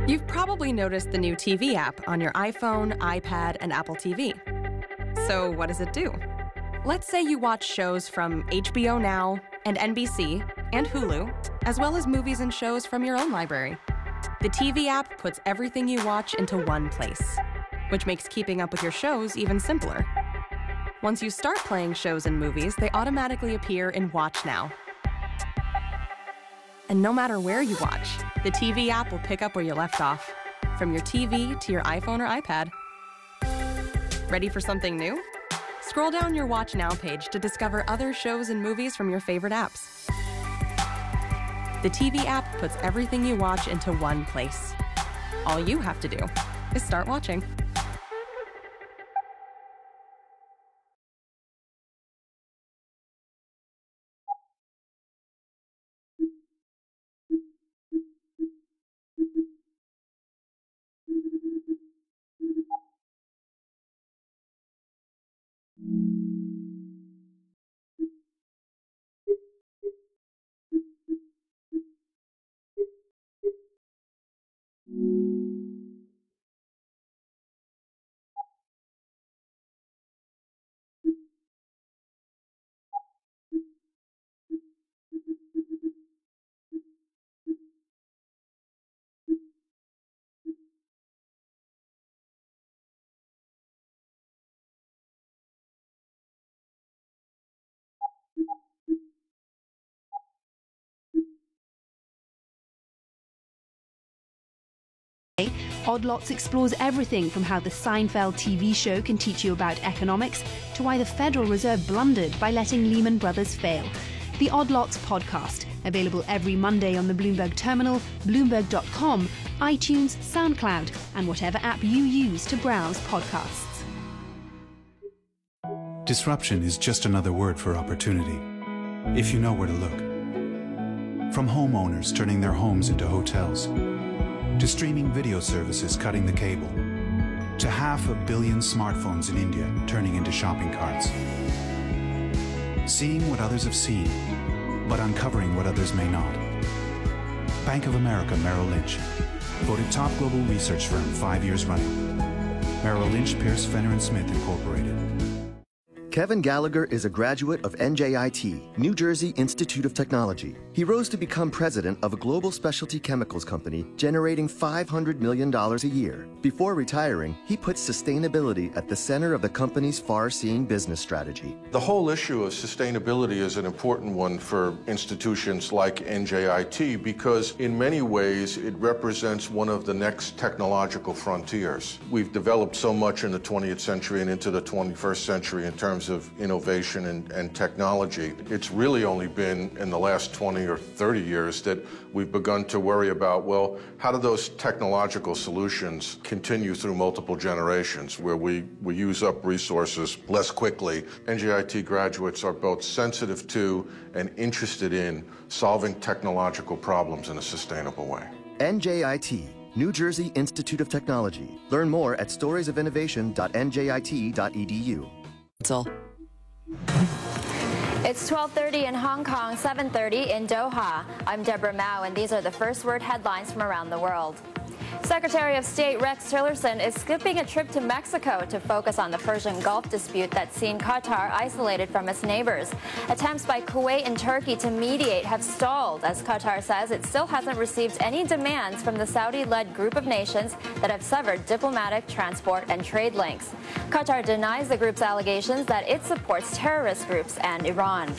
You've probably noticed the new TV app on your iPhone, iPad, and Apple TV. So what does it do? Let's say you watch shows from HBO Now and NBC and Hulu, as well as movies and shows from your own library. The TV app puts everything you watch into one place, which makes keeping up with your shows even simpler. Once you start playing shows and movies, they automatically appear in Watch Now. And no matter where you watch, the TV app will pick up where you left off, from your TV to your iPhone or iPad. Ready for something new? Scroll down your Watch Now page to discover other shows and movies from your favorite apps. The TV app puts everything you watch into one place. All you have to do is start watching. Odd Lots explores everything from how the Seinfeld TV show can teach you about economics to why the Federal Reserve blundered by letting Lehman Brothers fail. The Odd Lots podcast, available every Monday on the Bloomberg Terminal, Bloomberg.com, iTunes, SoundCloud, and whatever app you use to browse podcasts. Disruption is just another word for opportunity, if you know where to look. From homeowners turning their homes into hotels, to streaming video services cutting the cable, to 500 million smartphones in India turning into shopping carts. Seeing what others have seen, but uncovering what others may not. Bank of America Merrill Lynch, voted top global research firm 5 years running. Merrill Lynch, Pierce, Fenner & Smith Incorporated. Kevin Gallagher is a graduate of NJIT, New Jersey Institute of Technology. He rose to become president of a global specialty chemicals company generating $500 million a year. Before retiring, he put sustainability at the center of the company's far-seeing business strategy. The whole issue of sustainability is an important one for institutions like NJIT because in many ways it represents one of the next technological frontiers. We've developed so much in the 20th century and into the 21st century in terms of innovation and technology. It's really only been in the last 20 or 30 years that we've begun to worry about, well, how do those technological solutions continue through multiple generations where we use up resources less quickly? NJIT graduates are both sensitive to and interested in solving technological problems in a sustainable way. NJIT, New Jersey Institute of Technology. Learn more at storiesofinnovation.njit.edu. That's all. It's 12:30 in Hong Kong, 7:30 in Doha. I'm Deborah Mao, and these are the first word headlines from around the world. Secretary of State Rex Tillerson is skipping a trip to Mexico to focus on the Persian Gulf dispute that's seen Qatar isolated from its neighbors. Attempts by Kuwait and Turkey to mediate have stalled, as Qatar says it still hasn't received any demands from the Saudi-led group of nations that have severed diplomatic, transport, and trade links. Qatar denies the group's allegations that it supports terrorist groups and Iran.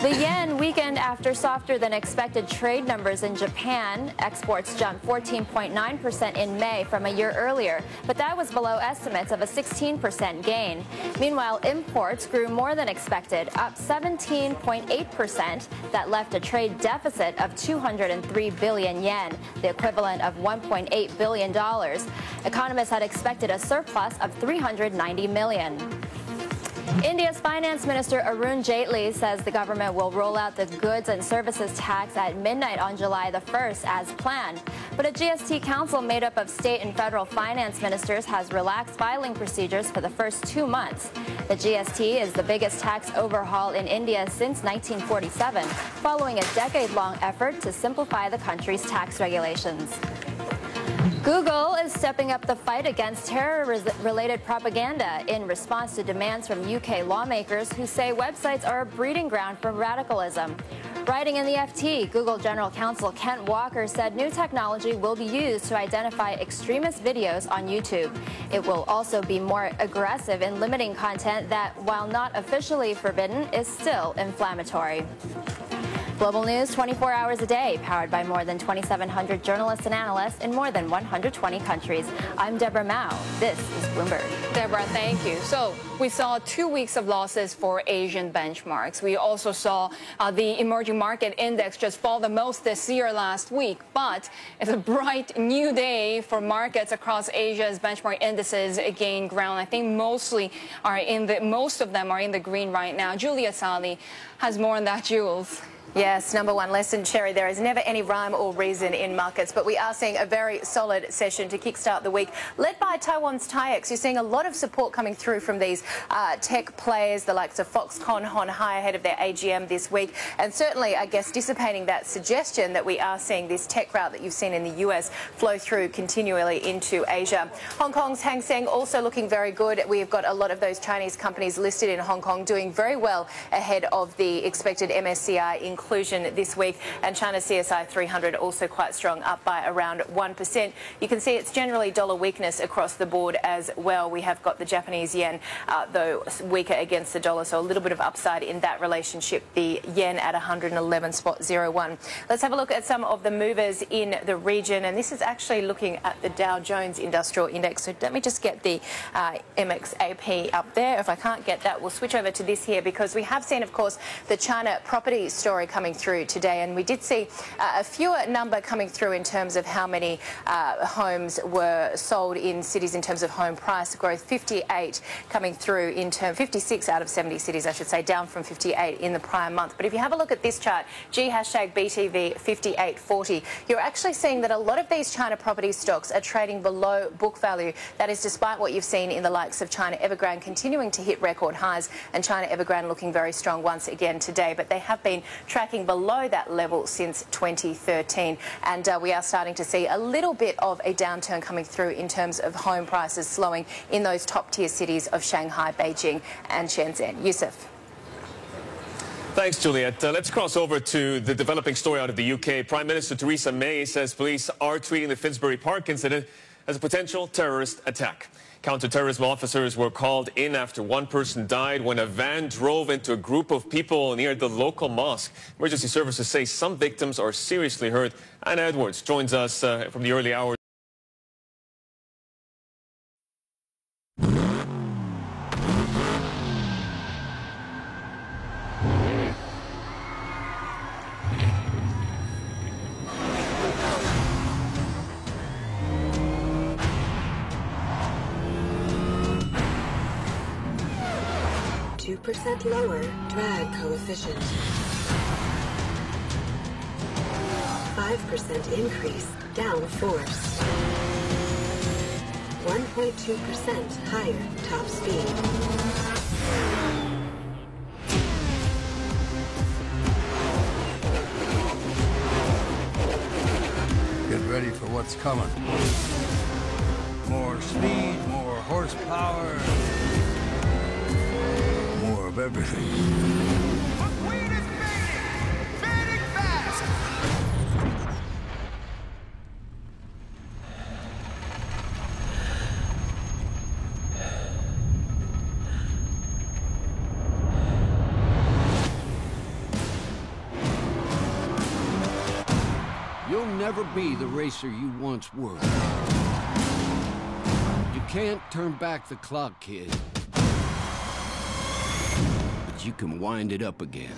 The yen weakened after softer than expected trade numbers in Japan. Exports jumped 14.9% in May from a year earlier, but that was below estimates of a 16% gain. Meanwhile, imports grew more than expected, up 17.8%. That left a trade deficit of 203 billion yen, the equivalent of $1.8 billion. Economists had expected a surplus of 390 million. India's Finance Minister Arun Jaitley says the government will roll out the goods and services tax at midnight on July the 1st as planned. But a GST council made up of state and federal finance ministers has relaxed filing procedures for the first 2 months. The GST is the biggest tax overhaul in India since 1947, following a decade-long effort to simplify the country's tax regulations. Google is stepping up the fight against terror-related propaganda in response to demands from UK lawmakers who say websites are a breeding ground for radicalism. Writing in the FT, Google General Counsel Kent Walker said new technology will be used to identify extremist videos on YouTube. It will also be more aggressive in limiting content that, while not officially forbidden, is still inflammatory. Global news 24 hours a day, powered by more than 2,700 journalists and analysts in more than 120 countries. I'm Deborah Mao. This is Bloomberg. Deborah, thank you. So we saw 2 weeks of losses for Asian benchmarks. We also saw the emerging market index just fall the most this year last week. But it's a bright new day for markets across Asia as benchmark indices gain ground. I think most of them are in the green right now. Julia Sali has more on that, Jules. Yes, number one lesson, Sherry, there is never any rhyme or reason in markets, but we are seeing a very solid session to kickstart the week, led by Taiwan's TAIEX. You're seeing a lot of support coming through from these tech players, the likes of Foxconn on high ahead of their AGM this week, and certainly, I guess, dissipating that suggestion that we are seeing this tech route that you've seen in the US flow through continually into Asia. Hong Kong's Hang Seng also looking very good. We've got a lot of those Chinese companies listed in Hong Kong doing very well ahead of the expected MSCI inclusion this week, and China's CSI 300 also quite strong, up by around 1%. You can see it's generally dollar weakness across the board as well. We have got the Japanese yen, though weaker against the dollar, so a little bit of upside in that relationship. The yen at 111.01. Let's have a look at some of the movers in the region, and this is actually looking at the Dow Jones Industrial Index. So let me just get the MXAP up there. If I can't get that, we'll switch over to this here, because we have seen, of course, the China property story coming through today, and we did see a fewer number coming through in terms of how many homes were sold in cities in terms of home price growth. 58 coming through in 56 out of 70 cities, I should say, down from 58 in the prior month. But if you have a look at this chart, #BTV 5840, you're actually seeing that a lot of these China property stocks are trading below book value. That is despite what you've seen in the likes of China Evergrande continuing to hit record highs, and China Evergrande looking very strong once again today. But they have been tracking below that level since 2013, and we are starting to see a little bit of a downturn coming through in terms of home prices slowing in those top tier cities of Shanghai, Beijing and Shenzhen. Yusuf. Thanks, Juliet. Let's cross over to the developing story out of the UK. Prime Minister Theresa May says police are treating the Finsbury Park incident as a potential terrorist attack. Counter-terrorism officers were called in after one person died when a van drove into a group of people near the local mosque. Emergency services say some victims are seriously hurt. Anna Edwards joins us from the early hours. 2% lower drag coefficient. 5% increase downforce. 1.2% higher top speed. Get ready for what's coming. More speed, more horsepower, more of everything. McQueen is fading fast. You'll never be the racer you once were. You can't turn back the clock, kid. But you can wind it up again.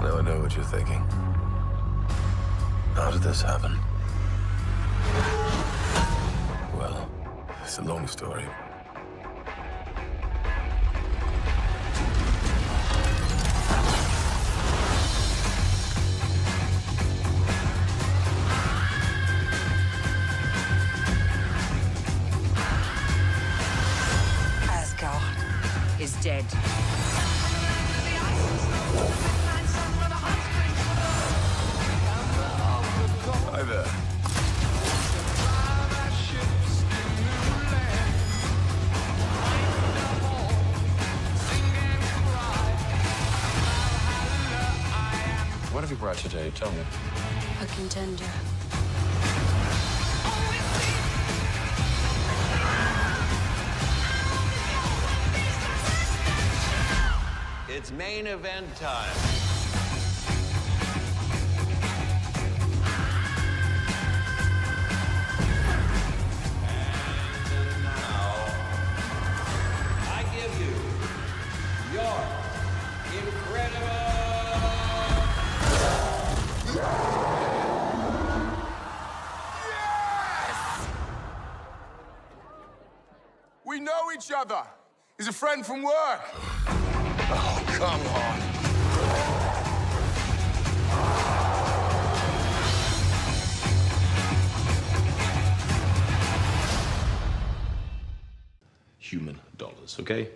Now I know what you're thinking. How did this happen? Well, it's a long story. Asgard is dead. Hi there. What have you brought today? Tell me. A contender. It's main event time. And now, I give you your incredible... We know each other. He's a friend from work. Oh, come on. Human dollars, okay?